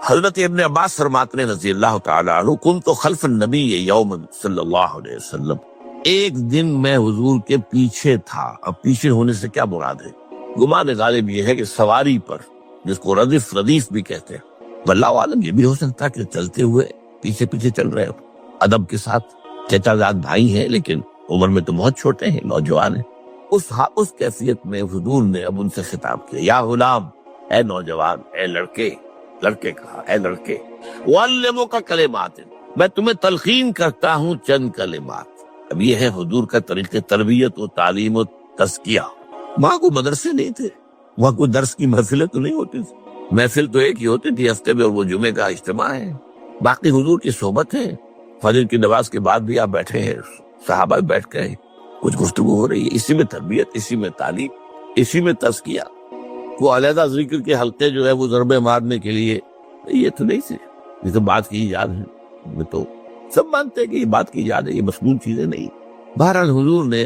حضرت ابن عباس فرماتے ہیں رضی اللہ تعالیٰ عنہ، کنت خلف النبی یوم صلی اللہ علیہ وسلم، ایک دن میں حضور کے پیچھے تھا۔ اب پیچھے ہونے سے کیا مراد ہے؟ گمان غالب یہ ہے کہ سواری پر، جس کو ردیف بھی کہتے ہیں، واللہ عالم یہ بھی ہو سکتا کہ چلتے ہوئے پیچھے پیچھے چل رہے ہو ادب کے ساتھ۔ چچا زاد بھائی ہیں لیکن عمر میں تو بہت چھوٹے ہیں، نوجوان ہیں۔ اس کیفیت میں حضور نے اب ان سے خطاب کیا، یا غلام، اے نوجوان، اے لڑکے کہا، اے لڑکے، وَعَلِّمُكَ کلمات، میں تمہیں تلقین کرتا ہوں چند کلمات۔ اب یہ ہے حضور کا طریقہ تربیت و تعلیم و تزکیہ۔ وہاں کوئی مدرسے نہیں تھے، وہاں کوئی درس کی محفلیں تو نہیں ہوتی تھی، محفل تو ایک ہی ہوتی تھی ہفتے میں، اور وہ جمعے کا اجتماع ہے، باقی حضور کی صحبت ہے۔ فجر کی نماز کے بعد بھی آپ بیٹھے ہیں، صحابہ بیٹھ گئے، کچھ گفتگو ہو رہی ہے، اسی میں تربیت، اسی میں تعلیم، اسی میں تزکیہ۔ وہ علیحدہ ذکر کے حلقے جو ہے وہ ضربے مارنے کے لیے، یہ تو نہیں تھے، یہ تو بات کی ایجاد ہے، یہ تو سب مانتے ہیں کہ یہ بات کی ایجاد ہے، یہ مصنوع چیزیں نہیں۔ بہرحال حضور نے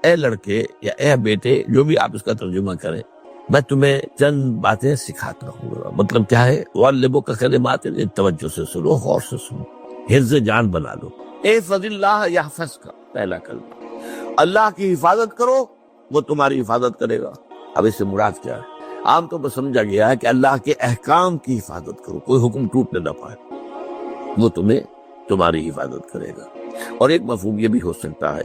اے لڑکے یا اے بیٹے، جو بھی آپ اس کا ترجمہ کریں، میں تمہیں چند باتیں سکھاتا ہوں۔ مطلب کیا ہے؟ وَعَلِّمُكَ کلمات، توجہ سے سنو، غور سے سنو، حفظ جان بنا لو۔ احفظ اللہ یحفظک، پہلا کلمہ، اللہ کی حفاظت کرو، وہ تمہاری حفاظت کرے گا۔ اب اس سے مراد کیا ہے؟ عام طور پر سمجھا گیا ہے کہ اللہ کے احکام کی حفاظت کرو، کوئی حکم ٹوٹنے نہ پائے، وہ تمہاری حفاظت کرے گا۔ اور ایک مفہوم یہ بھی ہو سکتا ہے،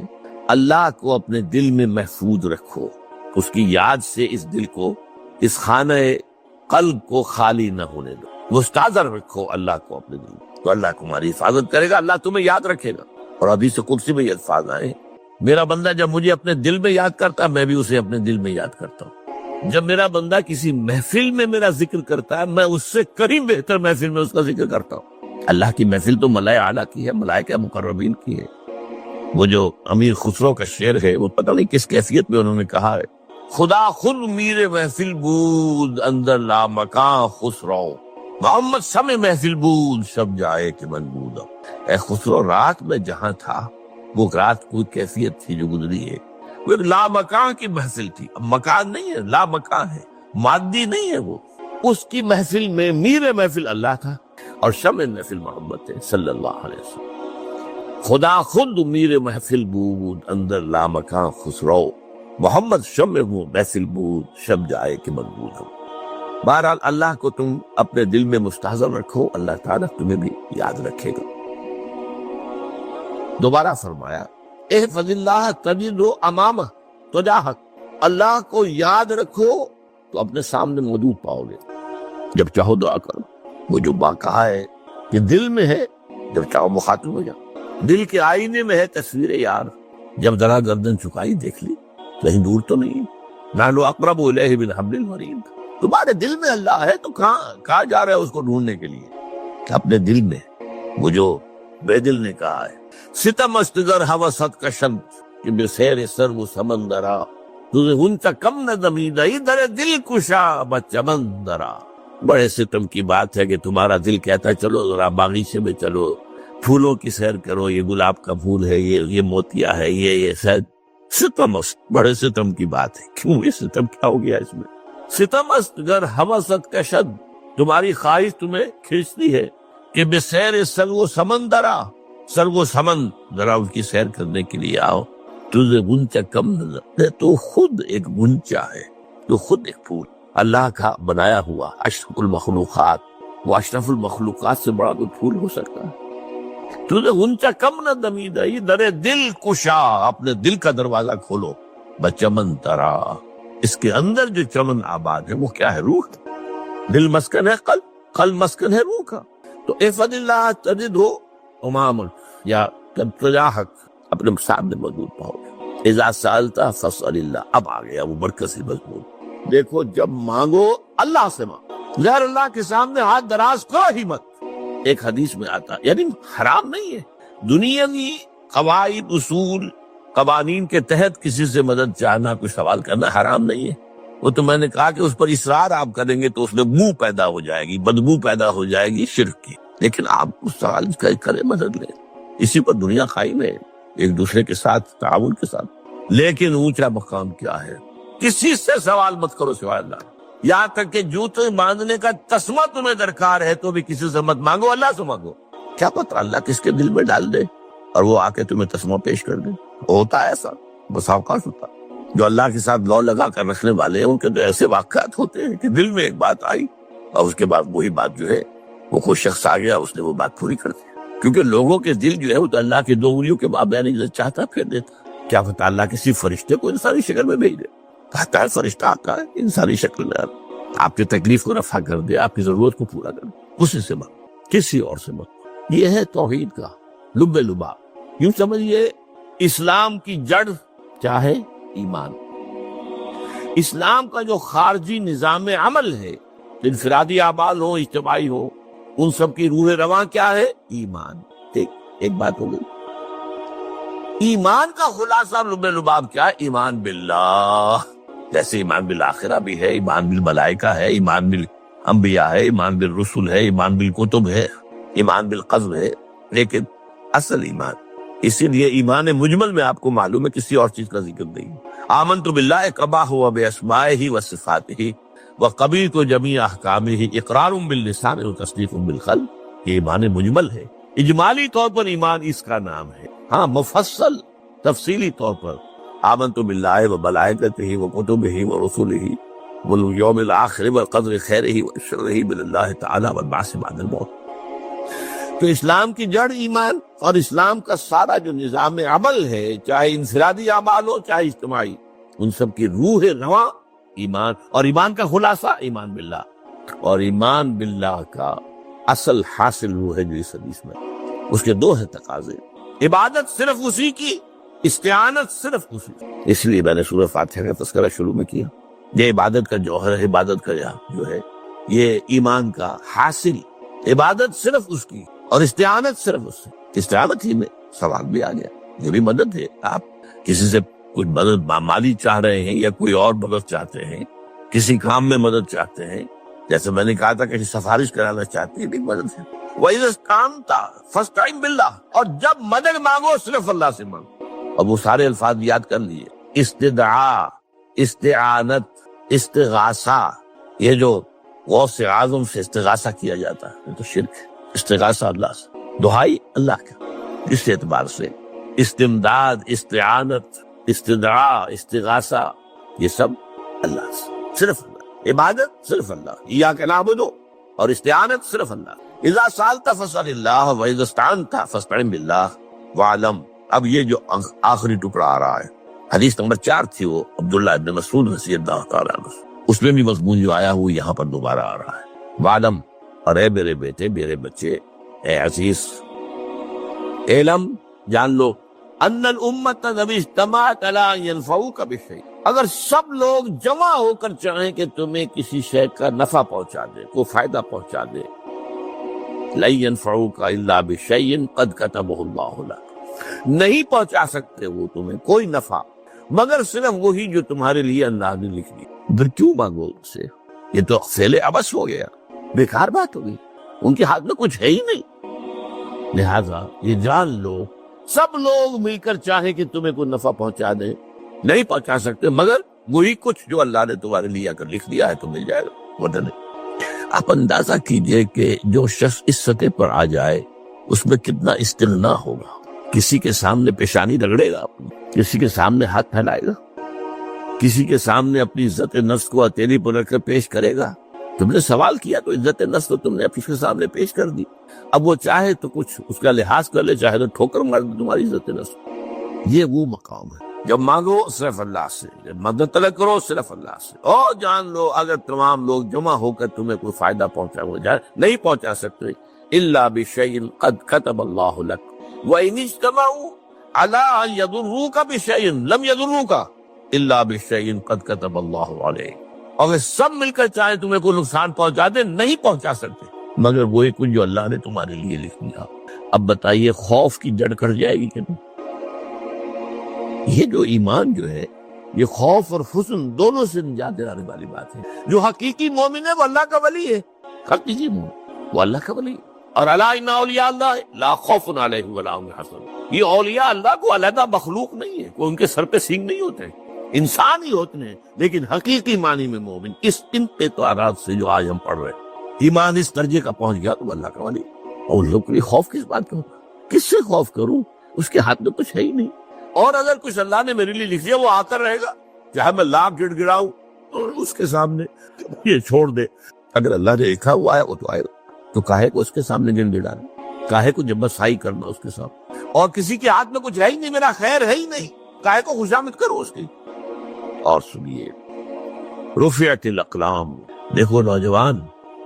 اللہ کو اپنے دل میں محفوظ رکھو، اس کی یاد سے اس دل کو، اس خانہ قلب کو خالی نہ ہونے دو، مستحضر رکھو اللہ کو اپنے دل میں، تو اللہ تمہاری حفاظت کرے گا، اللہ تمہیں یاد رکھے گا۔ اور حدیث قدسی میں یہ الفاظ آئے، میرا بندہ جب مجھے اپنے دل میں یاد کرتا ہے، میں بھی اسے اپنے دل میں یاد کرتا ہوں۔ جب میرا بندہ کسی محفل میں میرا ذکر کرتا ہے، میں اس سے کہیں بہتر محفل میں اس کا ذکر کرتا ہوں۔ اللہ کی محفل تو ملائے اعلیٰ کی ہے، ملائکہ مقربین کی ہے۔ وہ جو امیر خسرو کا شعر ہے، وہ پتہ نہیں کس کیفیت میں انہوں نے کہا ہے، خدا خود میر محفل بود اندر لا مکان خسرو، محمد سمے محفل بود شب جائے کہ من بودم۔ اے خسرو، رات میں جہاں تھا، وہ رات کوئی کیفیت تھی جو گزری ہے، وہ ایک لا مکان کی محفل تھی۔ اب مکان نہیں ہے، لا مکان ہے، مادی نہیں ہے وہ۔ اس کی محفل میں میر محفل اللہ تھا اور شمع محفل محمد تھے صلی اللہ علیہ وسلم۔ خدا خود میر محفل بود اندر لا مکان خسرو، محمد شمع محفل بود شب جائے کہ مقبول ہو۔ بہرحال اللہ کو تم اپنے دل میں مستحضر رکھو، اللہ تعالیٰ تمہیں بھی یاد رکھے گا۔ دوبارہ فرمایا، احفظ اللہ تجدہ امامہ تجاہک، اللہ کو یاد رکھو تو اپنے سامنے موجود پاؤ گے۔ جب چاہو دعا کرو، وہ جو کہا ہے کہ دل میں ہے، جب چاہو مخاطب ہو جاؤ۔ دل کے آئینے میں ہے تصویر یار، جب ذرا گردن چکائی دیکھ لی، کہیں دور تو نہیں، نحن اقرب الیہ من حبل الورید۔ تمہارے دل میں اللہ ہے تو کہاں جا رہا ہے اس کو ڈھونڈنے کے لیے؟ اپنے دل میں۔ وہ جو بے دل نے کہا ہے، ستم استگر حوست کشن کہ بے سیر سر وہ سمندرا، تجھے ان کا کم نہ دمیدہ ادھر دل کشا بچمندرا۔ بڑے ستم کی بات ہے کہ تمہارا دل کہتا ہے چلو ذرا باغیچے میں چلو، پھولوں کی سیر کرو، یہ گلاب کا پھول ہے، یہ موتیا ہے، یہ شاید ستم است، بڑے ستم کی بات ہے۔ کیوں یہ ستم کیا ہو گیا اس میں؟ ستم است گر حوست کشد، تمہاری خواہش تمہیں کھینچتی ہے کہ بے سیر سرگ و سمندرا، سرگ و سمند، ذرا ان کی سیر کرنے کے لیے آؤ۔ تجھے غنچہ کم نظر، تو خود ایک غنچہ ہے، تو خود ایک پھول اللہ کا بنایا ہوا، اشرف المخلوقات، وہ اشرف المخلوقات سے بڑا کوئی پھول ہو سکتا ہے؟ تجھے غنچہ کم نہ دمیدہ در دل کشا، اپنے دل کا دروازہ کھولو، بچمن ترا، اس کے اندر جو چمن آباد ہے وہ کیا ہے؟ روح۔ دل مسکن ہے قلب، قلب مسکن ہے روح کا۔ تو احفظ اللہ تجدہ امامک یا تجاہک، اپنے سامنے موجود پاؤ گے۔ اذا سألت فاسأل اللہ، اب آ گیا وہ مرکزی مضمون۔ دیکھو جب مانگو اللہ سے مانگو، غیر اللہ کے سامنے ہاتھ دراز کرو ہی مت۔ ایک حدیث میں آتا، یعنی حرام نہیں ہے، دنیاوی قواعد اصول قوانین کے تحت کسی سے مدد چاہنا، کوئی سوال کرنا حرام نہیں ہے۔ وہ تو میں نے کہا کہ اس پر اصرار آپ کریں گے تو اس میں منہ پیدا ہو جائے گی، بدبو پیدا ہو جائے گی شرک کی، لیکن آپ اس سوال کریں، مدد لیں، اسی پر دنیا قائم ہے، ایک دوسرے کے ساتھ تعاون کے ساتھ۔ لیکن اونچا مقام کیا ہے؟ کسی سے سوال مت کرو سوائے اللہ، یہاں تک کہ جوتے باندھنے کا تسمہ تمہیں درکار ہے تو بھی کسی سے مت مانگو، اللہ سے مانگو۔ کیا پتہ اللہ کس کے دل میں ڈال دے اور وہ آ کے تمہیں تسمہ پیش کر دے۔ ہوتا ہے ایسا، بس اوقات ہوتا ہے۔ جو اللہ کے ساتھ لو لگا کر رکھنے والے ہیں ان کے تو ایسے واقعات ہوتے ہیں کہ دل میں ایک بات آئی اور اس کے بعد وہی بات جو ہے وہ کوئی شخص آ گیا، اس نے وہ بات پوری کر دی۔ کیونکہ لوگوں کے دل جو ہے وہ تو اللہ کی دو انگلیوں کے مابین نہیں چاہتا پھر دیتا۔ کیا پتہ اللہ کسی فرشتے کو انسانی شکل میں بھیج دے، کہتا ہے فرشتہ آتا ہے انسانی شکل میں آپ کی تکلیف کو رفع کر دے، آپ کی ضرورت کو پورا کر دے۔ اسی سے مت، کسی اور سے مت۔ یہ ہے توحید کا لب لباب۔ یوں سمجھیے اسلام کی جڑ کیا ہے؟ ایمان۔ اسلام کا جو خارجی نظام عمل ہے، انفرادی اعمال ہو اجتماعی ہو، ان سب کی روح رواں کیا ہے؟ ایمان۔ ٹھیک، ایک بات ہو گئی۔ ایمان کا خلاصہ لب لباب کیا ہے؟ ایمان باللہ۔ جیسے ایمان بالآخرہ بھی ہے، ایمان بالملائکہ ہے، ایمان بالانبیاء ہے، ایمان بالرسل ہے، ایمان بالکتب ہے، ایمان بالقدر ہے، لیکن اصل ایمان، اسی لیے ایمان مجمل میں آپ کو معلوم ہے کسی اور چیز کا ذکر نہیں۔ آمنت باللہ کما ہوا باسمائہ وصفاتہ وقبلت جمیع احکامہ اقرار باللسان وتصدیق بالقلب۔ یہ ایمان مجمل ہے۔ اجمالی طور پر ایمان اس کا نام ہے، ہاں مفصل تفصیلی طور پر آمنت باللہ وملائکتہ وکتبہ ورسلہ والیوم الآخر والقدر خیرہ وشرہ من اللہ تعالی والبعث بعد الموت۔ تو اسلام کی جڑ ایمان، اور اسلام کا سارا جو نظام عمل ہے، چاہے انفرادی اعمال ہو چاہے اجتماعی، ان سب کی روح رواں ایمان۔ اور ایمان کا خلاصہ ایمان باللہ، اور ایمان باللہ کا اصل حاصل وہ ہے جو اس حدیث میں، اس کے دو ہے تقاضے، عبادت صرف اسی کی، استعانت صرف اسی کی۔ اس لیے میں نے سورہ فاتحہ کا تذکرہ شروع میں کیا۔ یہ عبادت کا جوہر ہے، عبادت کا جو ہے یہ ایمان کا حاصل، عبادت صرف اس کی اور استعانت صرف اس سے۔ استعانت ہی میں سوال بھی آ گیا، یہ بھی مدد ہے۔ آپ کسی سے کچھ مدد مالی چاہ رہے ہیں یا کوئی اور مدد چاہتے ہیں، کسی کام میں مدد چاہتے ہیں، جیسے میں نے کہا تھا کہ سفارش کرانا چاہتے ہیں، بھی مدد ہے۔ وَإِذَا اسْتَعَنْتَ فَاسْتَعِنْ بِاللَّهِ، اور جب مدد مانگو صرف اللہ سے مانگو۔ اور وہ سارے الفاظ یاد کر لیے، استدعاء، استعانت، استغاثہ، یہ جو غوث اعظم سے استغاثہ کیا جاتا ہے یہ تو شرک ہے۔ استغاثہ اللہ سے، دعائی اللہ کا، اس اعتبار سے استمداد، استعانت، استدعاء، استغاثہ، یہ سب اللہ سے، صرف اللہ۔ عبادت صرف اللہ، ایاک نعبد، اور استعانت صرف اللہ۔ اذا سالت فاسأل اللہ واذا استعنت فاستعن باللہ واعلم۔ اب یہ جو آخری ٹکڑا آ رہا ہے، حدیث نمبر 4 تھی، وہ عبداللہ ابن مسعود رضی اللہ تعالیٰ عنہ، اس میں بھی مضمون جو آیا وہ یہاں پر دوبارہ آ رہا ہے۔ واعلم، اور اے میرے بیٹے، میرے بچے، اے عزیز، علم، جان لو، ان الامت اذا اجتمعت علی ان ينفعوک بشیء، اگر سب لوگ جمع ہو کر چاہیں کہ تمہیں کسی شے کا نفع پہنچا دے، کوئی فائدہ پہنچا دے، لن ينفعوک الا بشیء قد کتبہ اللہ لک، نہیں پہنچا سکتے وہ تمہیں کوئی نفع مگر صرف وہی جو تمہارے لیے اللہ نے لکھ دی۔ پھر کیوں مانگو ان سے؟ یہ تو فعل عبث ہو گیا، بیکار بات ہوگی، ان کے ہاتھ میں کچھ ہے ہی نہیں۔ لہذا یہ جان لو، سب لوگ مل کر چاہیں کہ تمہیں کوئی نفع پہنچا دیں، نہیں پہنچا سکتے مگر وہی کچھ جو اللہ نے تمہارے لیے اگر لکھ دیا ہے تو مل جائے گا، ورنہ نہیں۔ آپ اندازہ کیجئے کہ جو شخص اس سطح پر آ جائے اس میں کتنا استغنا ہوگا۔ کسی کے سامنے پیشانی رگڑے گا اپنی، کسی کے سامنے ہاتھ پھیلائے گا، کسی کے سامنے اپنی عزت نفس کو ہتھیلی پر رکھ کر پیش کرے گا۔ تم نے سوال کیا تو عزت نفس تو تم نے اس کے سامنے پیش کر دی، اب وہ چاہے تو کچھ اس کا لحاظ کر لے، چاہے تو ٹھوکر مار دے تمہاری عزت نفس۔ یہ وہ مقام ہے جب مانگو صرف اللہ سے، جب مدد طلب کرو صرف اللہ سے، اور جان لو اگر تمام لوگ جمع ہو کر تمہیں کوئی فائدہ پہنچا ہو جائے، نہیں پہنچا سکتے، الا بشیء قد کتب اللہ لک وَإِنِ اجْتَمَعُوا عَلَىٰ أَن يَضُرُّوكَ بِشَيْءٍ لَمْ يَضُرُّوكَ إِلَّا بِشَيْءٍ قَدْ كَتَبَ اللَّهُ عَلَيْكَ، اگر سب مل کر چاہیں تمہیں کوئی نقصان پہنچا دے، نہیں پہنچا سکتے مگر وہی کچھ جو اللہ نے تمہارے لیے لکھ دیا۔ اب بتائیے خوف کی جڑ کٹ جائے گی کہ نہیں؟ یہ جو ایمان جو ہے یہ خوف اور حزن دونوں سے نجات دلانے والی بات ہے۔ جو حقیقی مومن ہے وہ اللہ کا ولی ہے، حقیقی مومن وہ اللہ کا ولی ہے۔ اور الا ان اولیاء اللہ لا خوف علیہم ولا هم یحزنون، یہ اولیاء اللہ کو علیحدہ مخلوق نہیں ہے، کوئی ان کے سر پہ سینگ نہیں ہوتے، انسان ہی ہوتے ہیں لیکن حقیقی معنی میں مومن، اس ان اعتبارات سے جو آج ہم پڑھ رہے ہیں، ایمان اس درجے کا پہنچ گیا تو اللہ کا ولی۔ اور لوگ کے لیے خوف کس بات کا؟ کس سے خوف کروں؟ اس کے ہاتھ میں کچھ ہے ہی نہیں، اور اگر کچھ اللہ نے میرے لیے لکھ دیا وہ آتا رہے گا، چاہے میں لاکھ گڑ گڑاؤں اور اس کے سامنے یہ چھوڑ دے۔ اگر اللہ نے لکھا ہوا ہے وہ تو آئے گا، تو کاہے کو اس کے سامنے گڑ گڑانا، کاہے کو جبرسائی کرنا اس کے سامنے؟ اور کسی کے ہاتھ میں کچھ ہے ہی نہیں، میرا خیر ہے ہی نہیں، کاہے کو خوشامد کرو اس کی۔ اور سنیے، رفعت الاقلام، دیکھو نوجوان،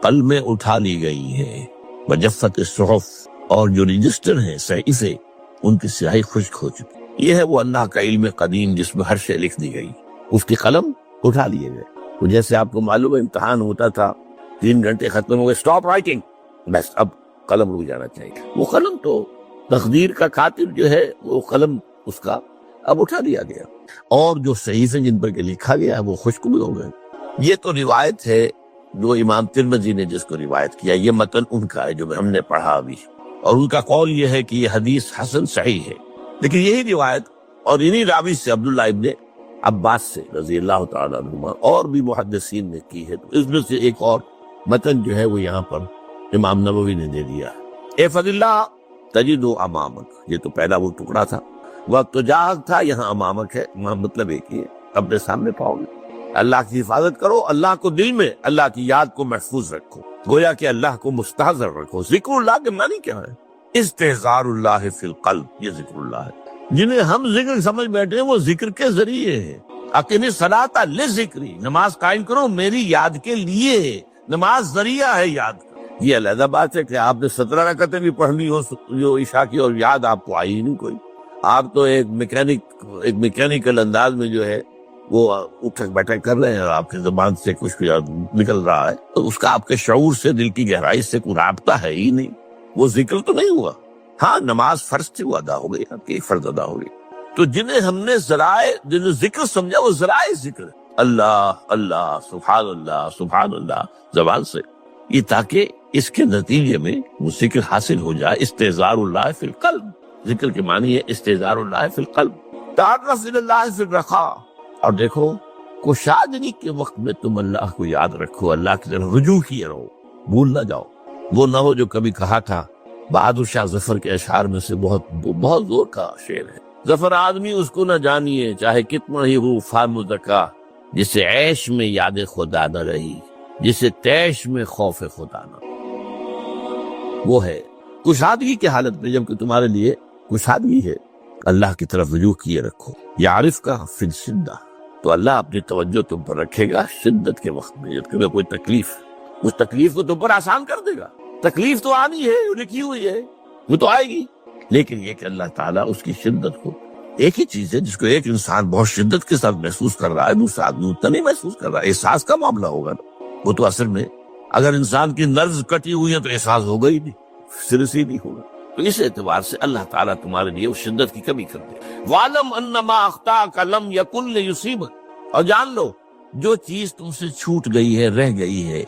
قلمیں اٹھا لی گئی ہیں، وجفت الصحف، اور جو رجسٹر ہیں صحیفے ان کی سیاہی خشک ہو چکی۔ یہ ہے وہ اللہ کا علم قدیم جس میں ہر شے لکھ دی گئی، اس کی قلم اٹھا لیے گئے۔ تو جیسے آپ کو معلوم ہے امتحان ہوتا تھا، 3 گھنٹے ختم ہو گئے، اسٹاپ رائٹنگ، بس اب قلم رک جانا چاہیے۔ وہ قلم تو تقدیر کا کاتب جو ہے وہ قلم اس کا اب اٹھا دیا گیا، اور جو صحیفے جن پر کے لکھا گیا ہے وہ خشک بھی ہو گئے۔ یہ تو روایت ہے جو امام ترمذی نے جس کو روایت کیا، یہ متن ان کا ہے جو ہم نے پڑھا ابھی، اور ان کا قول یہ ہے کہ یہ حدیث حسن صحیح ہے۔ لیکن یہی روایت اور انہی راوی سے عبداللہ ابن عباس سے رضی اللہ تعالیٰ عنہما اور بھی محدثین نے کی ہے، تو اس میں سے ایک اور متن جو ہے وہ یہاں پر امام نووی نے دے دیا ہے۔ اے فضل اللہ تجد امامک، یہ تو پہلا وہ ٹکڑا تھا، وقت تو جاگ تھا، یہاں امامک ہے، مطلب ایک ہی ہے، اپنے سامنے پاؤ گے۔ اللہ کی حفاظت کرو، اللہ کو دل میں، اللہ کی یاد کو محفوظ رکھو، گویا کہ اللہ کو مستحضر رکھو۔ ذکر اللہ کے معنی کیا ہے؟ استحضار اللہ فی القلب، یہ ذکر اللہ ہے۔ جنہیں ہم ذکر سمجھ بیٹھے ہیں وہ ذکر کے ذریعے ہے۔ اقیم الصلاۃ لذکری، نماز قائم کرو میری یاد کے لیے، نماز ذریعہ ہے یاد کا۔ یہ علیحدہ بات ہے کہ آپ نے 17 رکعتیں بھی پڑھ لی ہو جو عشاء کی، اور یاد آپ کو آئی ہی نہیں کوئی، آپ تو ایک میکینیکل انداز میں جو ہے وہ اٹھک بیٹھک کر رہے ہیں، اور آپ کی زبان سے کچھ نکل رہا ہے، تو اس کا آپ کے شعور سے، دل کی گہرائی سے کوئی رابطہ ہے ہی نہیں، وہ ذکر تو نہیں ہوا۔ ہاں نماز فرض تھی، وہ ادا ہو گئی، آپ کی فرض ادا ہو گئی۔ تو جنہیں ہم نے جنہیں ذکر سمجھا وہ ذرائع ذکر، اللہ اللہ سبحان اللہ سبحان اللہ زبان سے، یہ تاکہ اس کے نتیجے میں وہ ذکر حاصل ہو جائے۔ استحضار اللہ فی القلب، ذکر کے معنی ہے استحضار اللہ فی القلب، تعرف الی اللہ فی الرخاء۔ اور دیکھو کشادگی کے وقت میں تم اللہ کو یاد رکھو، اللہ کی طرف رجوع کیے رہو، بھول نہ جاؤ۔ وہ نہ ہو جو کبھی کہا تھا، بہادر شاہ ظفر کے اشعار میں سے بہت زور کا شعر ہے، ظفر آدمی اس کو نہ جانیے چاہے کتنا ہی ہو فام زکا، جسے عیش میں یاد خدا نہ رہی، جسے تیش میں خوف خدا نہ۔ وہ ہے کشادگی کی حالت میں، جبکہ تمہارے لیے کشادگی ہے، اللہ کی طرف رجوع کیے رکھو۔ یعرف کا فی الشدہ، تو اللہ اپنی توجہ تم پر رکھے گا شدت کے وقت میں، جب تمہیں کوئی تکلیف، اس تکلیف کو تم پر آسان کر دے گا۔ تکلیف تو آنی ہے، لکھی ہوئی ہے، وہ تو آئے گی، لیکن یہ کہ اللہ تعالیٰ اس کی شدت کو، ایک ہی چیز ہے جس کو ایک انسان بہت شدت کے ساتھ محسوس کر رہا ہے، دوسرا آدمی اتنا نہیں محسوس کر رہا ہے، احساس کا معاملہ ہوگا نا۔ وہ تو اصل میں اگر انسان کی نرز کٹی ہوئی ہے تو احساس ہوگا ہی نہیں، سرسی نہیں ہوگا۔ تو اس اعتبار سے اللہ تعالیٰ تمہارے لیے اس شدت کی کمی کر دے۔ وَعْلَمْ أَنَّمَا أَخْطَأَكَ لَمْ يَكُنْ لِيُصِيبَكَ، اور جان لو جو چیز تم سے چھوٹ گئی ہے، رہ گئی ہے،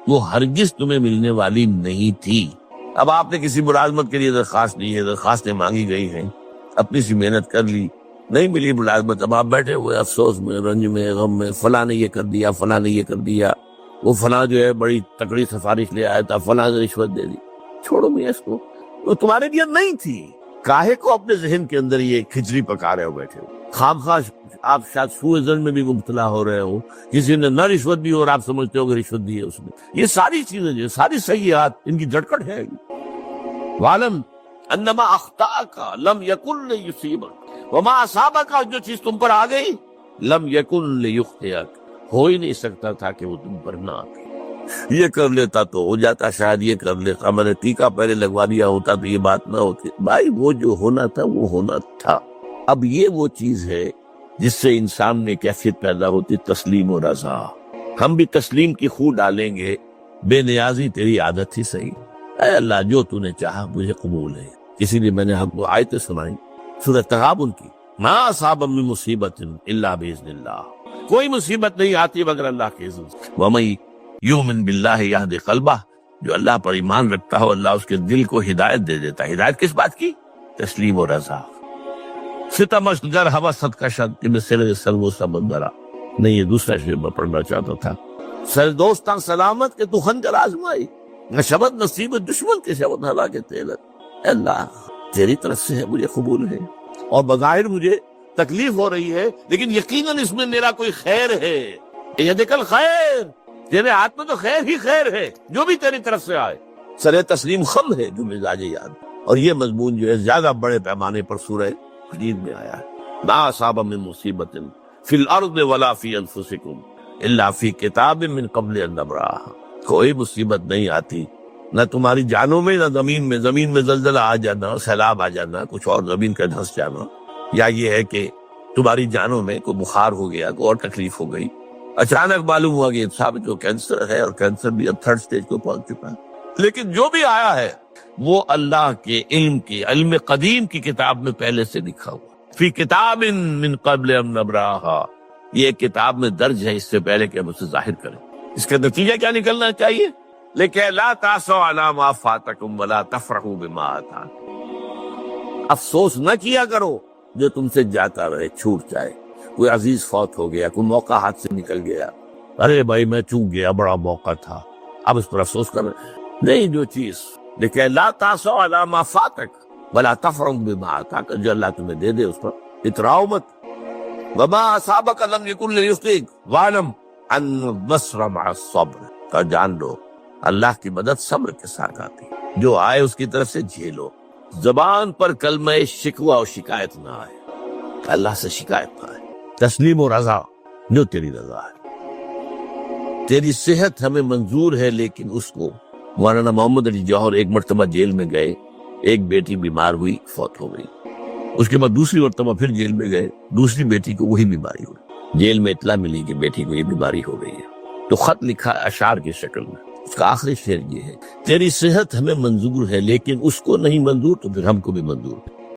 وہ ہرگز تمہیں ملنے والی نہیں تھی۔ اب آپ نے کسی ملازمت کے لیے درخواست دی ہے، درخواستیں مانگی گئی ہیں، اپنی سی محنت کر لی، نہیں ملی ملازمت، اب آپ بیٹھے ہوئے افسوس میں، رنج میں، غم میں، فلاں نے یہ کر دیا، فلاں نے یہ کر دیا، وہ فلاں جو ہے بڑی تکڑی سفارش لے آیا تھا، فلاں نے رشوت دے دی۔ چھوڑو میاں اس کو، وہ تمہارے لیے نہیں تھی۔ کاہے کو اپنے ذہن کے اندر یہ کھچڑی پکا رہے ہو بیٹھے ہو؟ خامخواہ آپ شاید سوء ظن میں بھی مبتلا ہو رہے ہو، کسی نے نہ رشوت دی اور آپ سمجھتے ہو کہ رشوت دی ہے اس نے۔ یہ ساری چیزیں جو ساری سیئات، ان کی جھٹکٹ ہے۔ وَعْلَمْ أَنَّمَا أَخْطَأَكَ لَمْ يَكُنْ لِيُصِيبَكَ وَمَا أَصَابَكَ، جو چیز تم پر آ گئی، لَمْ يَكُنْ لِيُخْطِئَكَ، ہو ہی نہیں سکتا تھا کہ وہ تم پر نہ آ گئی۔ یہ کر لیتا تو ہو جاتا، شاید یہ کر لیتا، میں نے ٹیکا پہلے لگوا دیا ہوتا تو یہ بات نہ ہوتی۔ بھائی وہ جو ہونا تھا وہ ہونا تھا۔ اب یہ وہ چیز ہے جس سے انسان میں کیفیت پیدا ہوتی، تسلیم و رضا۔ ہم بھی تسلیم کی خو ڈالیں گے، بے نیازی تیری عادت ہی صحیح، اے اللہ جو تو نے چاہا مجھے قبول ہے۔ اسی لیے میں نے ہم کو آیتیں سنائی سورہ تغابن کی، ما اصاب من مصیبت الا باذن اللہ، کوئی مصیبت نہیں آتی مگر اللہ کے اذن سے۔ ومن یؤمن باللہ یہد قلبہ، جو اللہ پر ایمان رکھتا ہو اللہ اس کے دل کو ہدایت دے دیتا ہے۔ ہدایت کس بات کی؟ تسلیم و رضا۔ ستمش گر حوست کا شد کہ میں سر سلو سمندرا. نہیں، یہ دوسرا شعر میں پڑھنا چاہتا تھا. سر دوستاں سلامت کہ تو خنجر آزمائی، نہ شبد نصیب دشمن کے شبد ہلا کے تیلت. اے اللہ تیری طرف سے ہے، مجھے قبول ہے، اور بظاہر مجھے تکلیف ہو رہی ہے، لیکن یقیناً اس میں میرا کوئی خیر ہے. یدک الخیر، تیرے ہاتھ میں تو خیر ہی خیر ہے، جو بھی تیری طرف سے آئے. سر تسلیم خم ہے جو مزاج یاد. اور یہ مضمون جو ہے زیادہ بڑے پیمانے پر سورہ حدید میں آیا ہے. ما اصاب من مصیبت فی الارض ولا فی انفسکم الا فی کتاب من قبل ان نبرأها. کوئی مصیبت نہیں آتی نہ تمہاری جانوں میں نہ زمین میں. زمین میں زلزلہ آ جانا، سیلاب آ جانا، کچھ اور زمین کا دھنس جانا، یا یہ ہے کہ تمہاری جانوں میں کوئی بخار ہو گیا، کوئی اور تکلیف ہو گئی، اچانک معلوم ہوا کہ صاحب جو کینسر ہے، اور کینسر بھی اب 3rd سٹیج کو پہنچ چکا ہے. لیکن جو بھی آیا ہے وہ اللہ کے علم قدیم کی کتاب میں پہلے سے لکھا ہوا. فی کتاب من قبل ان نبرأها، یہ کتاب میں درج ہے اس سے پہلے کہ ہم اسے ظاہر کریں. اس کا نتیجہ کیا نکلنا چاہیے؟ لیکن لا تاسوا علی ما فاتکم ولا تفرحوا بما آتاکم. افسوس نہ کیا کرو جو تم سے جاتا رہے، چھوٹ جائے. کوئی عزیز فوت ہو گیا، کوئی موقع ہاتھ سے نکل گیا، ارے بھائی میں چوک گیا، بڑا موقع تھا، اب اس پر افسوس کر رہے نہیں. جو چیز لیکن لا تاسوا علی ما فاتک ولا تفرحوا بما آتاک، جو اللہ تمہیں دے دے اس پر اتراؤ مت. وما اصابک لم یکن لیخطئک واعلم ان النصر مع الصبر. کا جان لو اللہ کی مدد صبر کے ساتھ آتی، جو آئے اس کی طرف سے جھیلو. زبان پر کلمہ شکوہ اور شکایت نہ آئے، اللہ سے شکایت نہ آئے. تسلیم و رضا، جو تیری رضا ہے. تیری صحت ہمیں منظور ہے، لیکن اس کو مولانا محمد علی جوہر ایک مرتبہ جیل میں گئے، ایک بیٹی بیمار ہوئی، فوت ہو گئی. اس کے بعد دوسری مرتبہ پھر جیل میں گئے، دوسری بیٹی کو وہی بیماری ہوئی. جیل میں اطلاع ملی کہ بیٹی کو یہ بیماری ہو گئی ہے، تو خط لکھا اشعار کی شکل میں. اس کا آخری شعر یہ ہے، تیری صحت ہمیں منظور ہے لیکن اس کو نہیں منظور تو پھر ہم کو بھی منظور ہے.